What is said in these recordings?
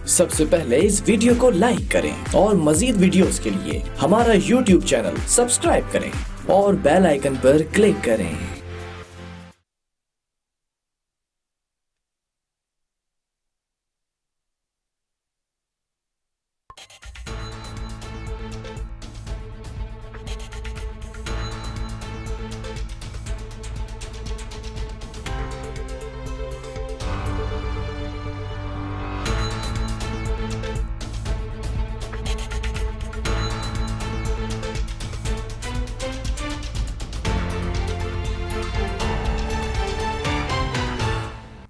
सबसे पहले इस वीडियो को लाइक करें और मजीद वीडियोस के लिए हमारा YouTube चैनल सब्सक्राइब करें और बेल आइकन पर क्लिक करें।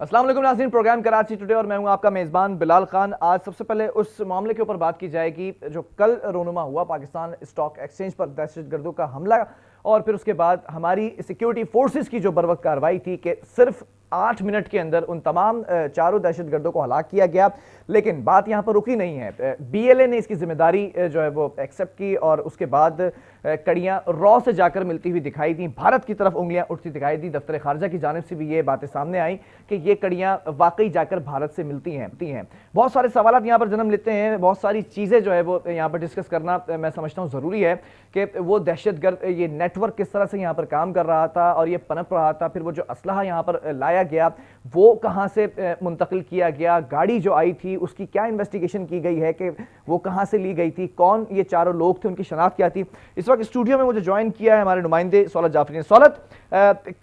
अस्सलाम वालेकुम नाज़रीन, प्रोग्राम कराची टुडे और मैं हूं आपका मेज़बान बिलाल खान। आज सबसे पहले उस मामले के ऊपर बात की जाएगी जो कल रोनुमा हुआ, पाकिस्तान स्टॉक एक्सचेंज पर दहशतगर्दों का हमला, और फिर उसके बाद हमारी सिक्योरिटी फोर्सेस की जो बरवक्त कार्रवाई थी कि सिर्फ 8 मिनट के अंदर उन तमाम चारों दहशतगर्दों को हलाक किया गया। लेकिन बात यहाँ पर रुकी नहीं है। BLA ने इसकी जिम्मेदारी जो है वो एक्सेप्ट की और उसके बाद कड़ियाँ रॉ से जाकर मिलती हुई दिखाई दी, भारत की तरफ उंगलियां उठती दिखाई दी। दफ्तर खारजा की जानिब से भी ये बातें सामने आई कि ये कड़ियाँ वाकई जाकर भारत से मिलती हैं। बहुत सारे सवाल यहाँ पर जन्म लेते हैं, बहुत सारी चीज़ें जो है वो यहाँ पर डिस्कस करना मैं समझता हूँ ज़रूरी है कि वो दहशतगर्द ये नेटवर्क किस तरह से यहाँ पर काम कर रहा था और ये पनप रहा था। फिर वो जो असलहा यहाँ पर लाया गया वो कहाँ से मुंतकिल किया गया, गाड़ी जो आई थी उसकी क्या इन्वेस्टिगेशन की गई है कि वो कहाँ से ली गई थी, कौन ये चारों लोग थे, उनकी शनाख्त क्या थी। इस वक्त स्टूडियो में मुझे ज्वाइन किया है हमारे नुमाइंदे सौलत जाफरी ने। सौलत,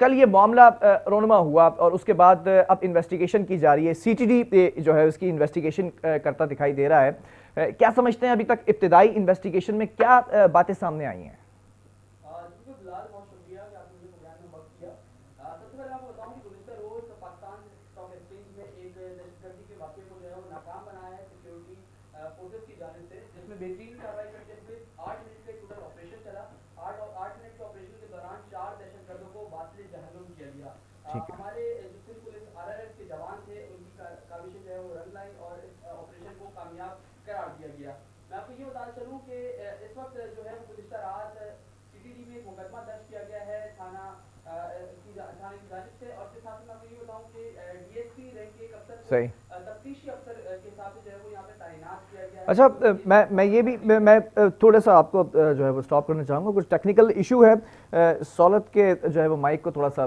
कल ये मामला रोनुमा हुआ और उसके बाद अब इन्वेस्टिगेशन की जा रही है, CTD जो है उसकी इन्वेस्टिगेशन करता दिखाई दे रहा है। क्या समझते हैं अभी तक इब्तिदाई इन्वेस्टिगेशन में क्या बातें सामने आई हैं? बेहतरीन कार्रवाई करते हुए 8 मिनट का टोटल ऑपरेशन चला। 8 मिनट के ऑपरेशन के दौरान 4 दहशतगर्दों को बातिल जहन्नुम किया गया। हमारे जो सिंध पुलिस RRF के जवान थे उनकी काविशें जो है वो रंग लाई और इस ऑपरेशन को कामयाब करार दिया गया। मैं आपको ये बताना चलूँ कि इस वक्त जो है गुज़िश्ता रात CTD में एक मुकदमा दर्ज किया गया है थाने की जानिब से, और इसके साथ मैं आपको ये बताऊँ कि DSP रैंक के एक अफसर तफ्तीशी अफसर के हिसाब से जो है वो यहाँ पे तैनात किया गया है। अच्छा, मैं ये भी मैं थोड़ा सा आपको जो है वो स्टॉप करना चाहूँगा, कुछ टेक्निकल इशू है। सौलत के जो है वो माइक को थोड़ा सा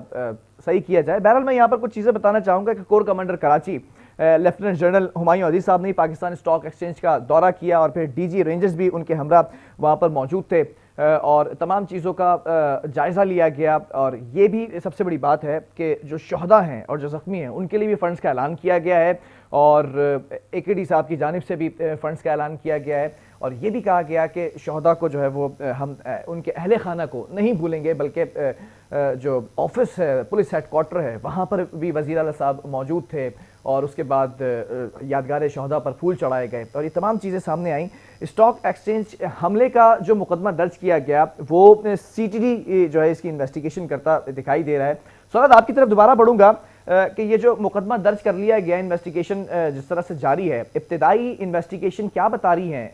सही किया जाए। बहरहाल मैं यहाँ पर कुछ चीज़ें बताना चाहूँगा कि corps commander Karachi lieutenant general Humayun Aziz साहब ने पाकिस्तान स्टॉक एक्सचेंज का दौरा किया और फिर DG रेंजर्स भी उनके हमरा वहाँ पर मौजूद थे और तमाम चीज़ों का जायज़ा लिया गया। और ये भी सबसे बड़ी बात है कि जो शहदा हैं और जो ज़ख्मी हैं उनके लिए भी फ़ंड्स का ऐलान किया गया है और AKD साहब की जानिब से भी फ़ंड्स का ऐलान किया गया है। और ये भी कहा गया कि शहदा को जो है वो हम उनके अहले खाना को नहीं भूलेंगे, बल्कि जो ऑफिस है, पुलिस हेडक्वार्टर है, वहाँ पर भी वज़ीर आला साहब मौजूद थे और उसके बाद यादगार शहदा पर फूल चढ़ाए गए और ये तमाम चीज़ें सामने आईं। स्टॉक एक्सचेंज हमले का जो मुकदमा दर्ज किया गया वो CTD जो है इसकी इन्वेस्टिगेशन करता दिखाई दे रहा है। सौरभ, आपकी तरफ दोबारा बढ़ूंगा कि ये जो मुकदमा दर्ज कर लिया गया, इन्वेस्टिगेशन जिस तरह से जारी है, इब्तिदाई इन्वेस्टिगेशन क्या बता रही है?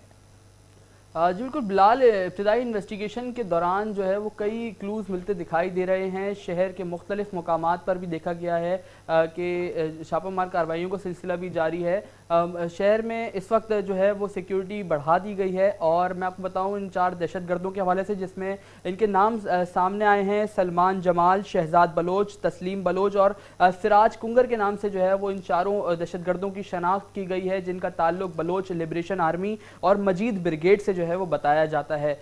जी बिल्कुल बिलाल, इब्तिदाई इन्वेस्टिगेशन के दौरान जो है वो कई क्लूज़ मिलते दिखाई दे रहे हैं। शहर के मुख्तलिफ मकामात पर भी देखा गया है कि छापामार कार्रवाइयों का सिलसिला भी जारी है। शहर में इस वक्त जो है वो सिक्योरिटी बढ़ा दी गई है और मैं आपको बताऊं इन 4 दहशतगर्दों के हवाले से जिसमें इनके नाम सामने आए हैं, सलमान जमाल, शहजाद बलोच, तस्लीम बलोच और सिराज कुंगर के नाम से जो है वो इन चारों दहशतगर्दों की शनाख्त की गई है, जिनका ताल्लुक बलोच लिबरेशन आर्मी और मजीद ब्रिगेड से जो है वो बताया जाता है।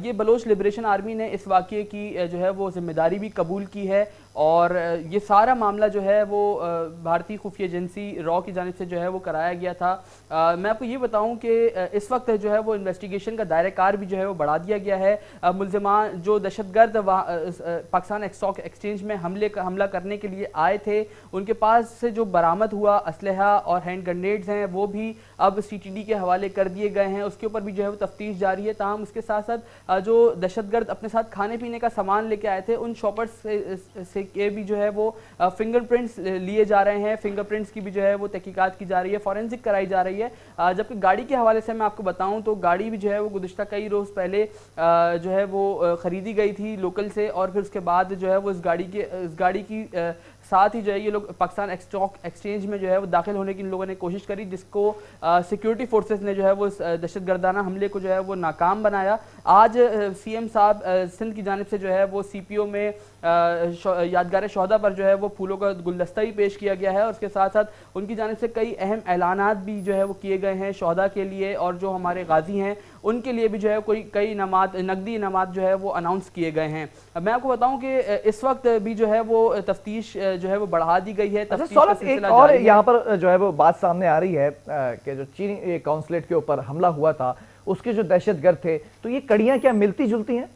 ये बलोच लिबरेशन आर्मी ने इस वाक़ये की जो है वो जिम्मेदारी भी कबूल की है और ये सारा मामला जो है वो भारतीय खुफिया एजेंसी रॉ की जानिब से जो है वो कराया गया था। मैं आपको ये बताऊं कि इस वक्त जो है वो इन्वेस्टिगेशन का दायरा कार भी जो है वो बढ़ा दिया गया है। मुलज़िमान जो दहशतगर्द पाकिस्तान स्टॉक एक्सचेंज में हमला करने के लिए आए थे, उनके पास से जो बरामद हुआ असलहा और हैंड ग्रेनेड्स हैं वो भी अब CTD के हवाले कर दिए गए हैं। उसके ऊपर भी जो है वो तफ्तीश जारी है। ताहम उसके साथ साथ जो दहशतगर्द अपने साथ खाने पीने का सामान लेके आए थे, उन शॉपर्स से के भी जो है वो फिंगरप्रिंट्स लिए जा रहे हैं। फिंगरप्रिंट्स की भी जो है वो तहकीकात की जा रही है, फॉरेंसिक कराई जा रही है। जबकि गाड़ी के हवाले से मैं आपको बताऊं तो गाड़ी भी जो है वो गुज़िश्ता कई रोज़ पहले जो है वो ख़रीदी गई थी लोकल से और फिर उसके बाद जो है वो इस गाड़ी की साथ ही जो है ये लोग पाकिस्तान स्टॉक एक्सचेंज में जो है वो दाखिल होने की इन लोगों ने कोशिश करी, जिसको सिक्योरिटी फोर्सेस ने जो है वो दहशतगर्दाना हमले को जो है वो नाकाम बनाया। आज सीएम साहब सिंध की जानिब से जो है वो सीपीओ में यादगार शहदा पर जो है वो फूलों का गुलदस्ता ही पेश किया गया है, और उसके साथ साथ उनकी जानिब से कई अहम ऐलानात भी जो है वो किए गए हैं शहदा के लिए, और जो हमारे गाजी हैं उनके लिए भी जो है कई इनामात, नकदी इनामात जो है वो अनाउंस किए गए हैं। मैं आपको बताऊं कि इस वक्त भी जो है वो तफ्तीश जो है वो बढ़ा दी गई है। अच्छा सौरभ, एक और यहाँ पर जो है वो बात सामने आ रही है कि जो चीनी कॉन्सुलेट के ऊपर हमला हुआ था उसके जो दहशतगर्द थे, तो ये कड़ियाँ क्या मिलती जुलती हैं?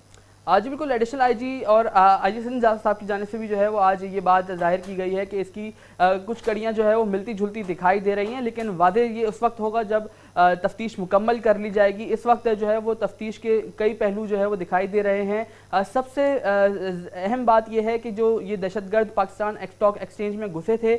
आज बिल्कुल एडिशनल आईजी और आईजी सिंध साहब की जानिब से भी जो है वो आज ये बात जाहिर की गई है कि इसकी कुछ कड़ियाँ जो है वो मिलती जुलती दिखाई दे रही हैं, लेकिन वादे ये उस वक्त होगा जब तफ्तीश मुकम्मल कर ली जाएगी। इस वक्त जो है वो तफ्तीश के कई पहलू जो है वो दिखाई दे रहे हैं। सबसे अहम बात यह है कि जो ये दहशतगर्द पाकिस्तान स्टॉक एक्सचेंज में घुसे थे,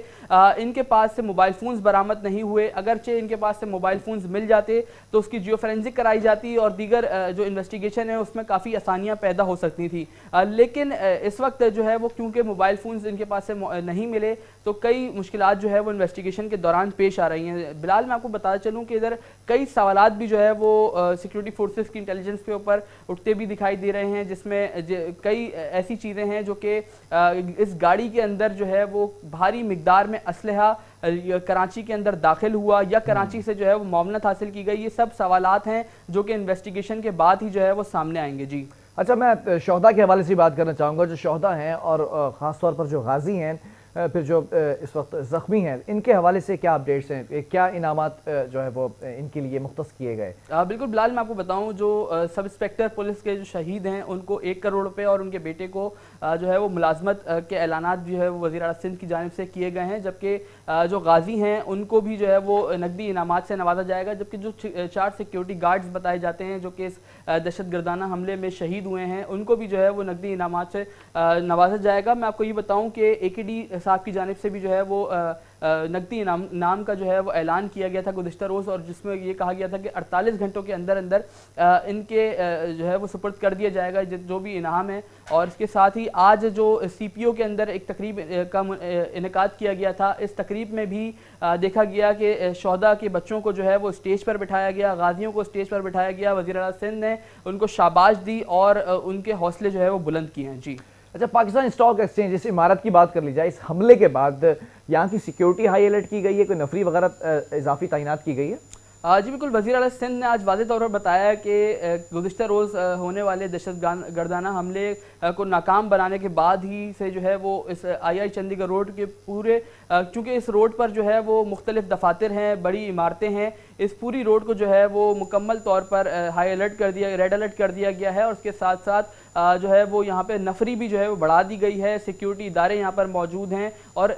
इनके पास से मोबाइल फ़ोन्स बरामद नहीं हुए। अगरचे इनके पास से मोबाइल फ़ोन्स मिल जाते तो उसकी जियो फोरेंसिक कराई जाती और दीगर जो इन्वेस्टिगेशन है उसमें काफ़ी आसानियाँ पैदा हो सकती थी, लेकिन इस वक्त जो है वो क्योंकि मोबाइल फ़ोन्स इनके पास से नहीं मिले तो कई मुश्किलात जो है वो इन्वेस्टिगेशन के दौरान पेश आ रही हैं। बिलाल, मैं आपको बताना चलूँ कि इधर कई सवालात भी जो है वो सिक्योरिटी फोर्सेस की इंटेलिजेंस के ऊपर उठते भी दिखाई दे रहे हैं, जिसमें कई ऐसी चीज़ें हैं जो कि इस गाड़ी के अंदर जो है वो भारी मिकदार में असलहा कराची के अंदर दाखिल हुआ या कराची से जो है वो मामलत हासिल की गई। ये सब सवालात हैं जो कि इन्वेस्टिगेशन के बाद ही जो है वो सामने आएंगे। जी अच्छा, मैं शहदा के हवाले से बात करना चाहूँगा। जो शहदा हैं और ख़ास तौर पर जो गाजी हैं, फिर जो इस वक्त ज़ख्मी हैं, इनके हवाले से क्या अपडेट्स हैं, क्या इनामात जो है वो इनके लिए मुख्तस किए गए? बिल्कुल बिलाल, मैं आपको बताऊं, जो सब इंस्पेक्टर पुलिस के जो शहीद हैं उनको 1 करोड़ रुपए और उनके बेटे को जो है वो मुलाजमत के ऐलानात जो है वो वज़ीर आला सिंध की जानिब से किए गए हैं, जबकि जो गाजी हैं उनको भी जो है वो नकदी इनामात से नवाजा जाएगा। जबकि जो 4 सिक्योरिटी गार्ड्स बताए जाते हैं जो कि इस दहशतगर्दाना हमले में शहीद हुए हैं, उनको भी जो है वो नकदी इनामात से नवाजा जाएगा। मैं आपको ये बताऊँ कि AKD साहब की जानिब से भी जो है वो नकदी इनाम का जो है वो ऐलान किया गया था गुज़िश्ता रोज़, और जिसमें ये कहा गया था कि 48 घंटों के अंदर अंदर इनके जो है वो सुपुर्द कर दिया जाएगा जो भी इनाम है। और इसके साथ ही आज जो CPO के अंदर एक तकरीब का इनेकाद किया गया था, इस तकरीब में भी देखा गया कि शहदा के बच्चों को जो है वो स्टेज पर बिठाया गया, गाजियों को स्टेज पर बिठाया गया। वज़ीर आला सिंध ने उनको शाबाश दी और उनके हौसले जो है वो बुलंद किए हैं। जी अच्छा, पाकिस्तान स्टॉक एक्सचेंज, इस इमारत की बात कर ली जाए, इस हमले के बाद यहाँ की सिक्योरिटी हाई अलर्ट की गई है, कोई नफरी वगैरह इजाफी तैनात की गई है? जी बिल्कुल, वज़ीर आला सिंध ने आज वाज़ेह तौर पर बताया कि गुज़िश्ता रोज़ होने वाले दहशतगर्दाना हमले को नाकाम बनाने के बाद ही से जो है वो इस II चंडीगढ़ रोड के पूरे, चूँकि इस रोड पर जो है वो मुख्तलिफ दफातर हैं, बड़ी इमारतें हैं, इस पूरी रोड को जो है वो मुकम्मल तौर पर हाई अलर्ट कर दिया, रेड अलर्ट कर दिया गया है। और उसके साथ साथ जो है वो यहाँ पे नफरी भी जो है वो बढ़ा दी गई है, सिक्योरिटी इदारे यहाँ पर मौजूद हैं, और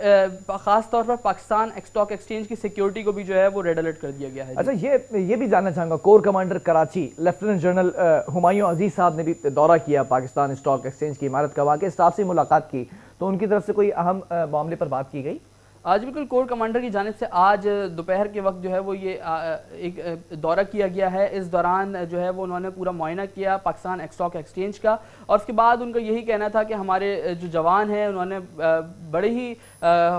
ख़ास तौर पर पाकिस्तान स्टॉक एक्सचेंज की सिक्योरिटी को भी जो है वो रेड अलर्ट कर दिया गया है। अच्छा, ये भी जानना चाहूँगा, corps commander Karachi lieutenant general Humayun Aziz साहब ने भी दौरा किया पाकिस्तान स्टॉक एक्सचेंज की इमारत का, वहाँ के स्टाफ से मुलाकात की, तो उनकी तरफ से कोई अहम मामले पर बात की गई? आज बिल्कुल कोर कमांडर की जानिब से आज दोपहर के वक्त जो है वो ये एक दौरा किया गया है। इस दौरान जो है वो उन्होंने पूरा मुआयना किया पाकिस्तान स्टॉक एक्सचेंज का, और उसके बाद उनका यही कहना था कि हमारे जो जवान हैं उन्होंने बड़े ही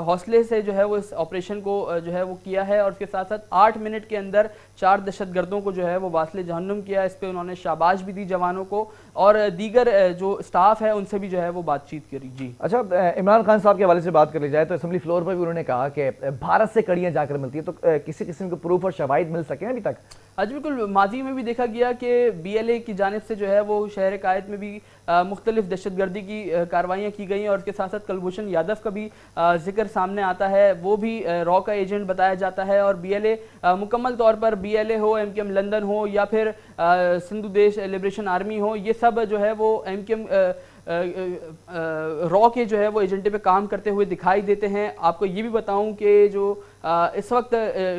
हौसले से जो है वो इस ऑपरेशन को जो है वो किया है, और उसके साथ साथ 8 मिनट के अंदर 4 दहशतगर्दों को जो है वो वास्ले जहन्नुम किया। इस पर उन्होंने शाबाश भी दी जवानों को, और दीगर जो स्टाफ है उनसे भी जो है वो बातचीत करी। जी अच्छा, इमरान खान साहब के हवाले से बात कर ली जाए तो असेंबली फ्लोर पर भी उन्होंने कहा कि भारत से कड़ियाँ जाकर मिलती है, तो किसी किस्म के प्रूफ और शवाहिद मिल सके अभी तक? आज बिल्कुल, माजी में भी देखा गया कि BLA की जानिब से जो है वो शहर कायद में भी मुख्तलिफ दहशतगर्दी की कार्रवाइयाँ की गई, और उसके साथ साथ कुलभूषण यादव का भी जिक्र सामने आता है, वो भी रॉ का एजेंट बताया जाता है। और BLA मुकम्मल तौर पर BLA हो, MKM लंदन हो या फिर सिंधु देश लिबरेशन आर्मी हो, ये सब जो है वो MKM रॉ के जो है वो एजेंडे पे काम करते हुए दिखाई देते हैं। आपको ये भी बताऊं कि जो इस वक्त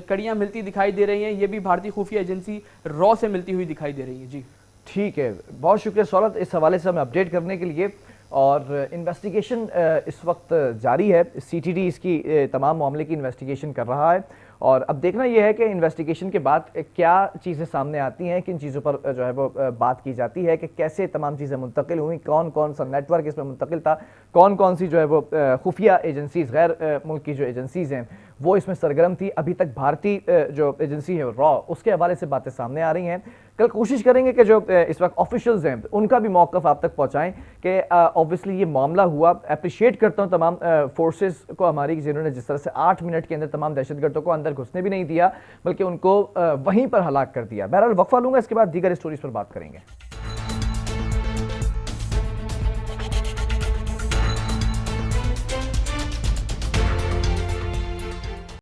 कड़ियाँ मिलती दिखाई दे रही हैं, ये भी भारतीय खुफिया एजेंसी रॉ से मिलती हुई दिखाई दे रही है। जी ठीक है, बहुत शुक्रिया सौरभ इस हवाले से हमें अपडेट करने के लिए। और इन्वेस्टिगेशन इस वक्त जारी है, CTD इसकी तमाम मामले की इन्वेस्टिगेशन कर रहा है, اور اب دیکھنا یہ ہے کہ انویسٹیگیشن کے بعد کیا چیزیں سامنے آتی ہیں، کن چیزوں پر جو ہے وہ بات کی جاتی ہے کہ کیسے تمام چیزیں منتقل ہوئیں، کون کون سا نیٹ ورک اس میں منتقل تھا، کون کون سی جو ہے وہ خفیہ ایجنسیز، غیر ملکی جو ایجنسیز ہیں وہ اس میں سرگرم تھی۔ ابھی تک بھارتی جو ایجنسی ہے را، اس کے حوالے سے باتیں سامنے آ رہی ہیں۔ کل کوشش کریں گے کہ جو اس وقت آفیشلز ہیں ان کا بھی موقف آپ تک پہنچائیں کہ اوبویسلی یہ معاملہ ہوا۔ اپریشیٹ کرتا ہوں تمام فورسز کو ہماری، جنہوں نے جس طرح سے 8 منٹ کے اندر تمام دہشت گردوں کو اندر گھسنے بھی نہیں دیا بلکہ ان کو وہیں پر ہلاک کر دیا۔ بہرحال وقفہ لوں گا، اس کے بعد دیگر اسٹوریز پر بات کریں گے۔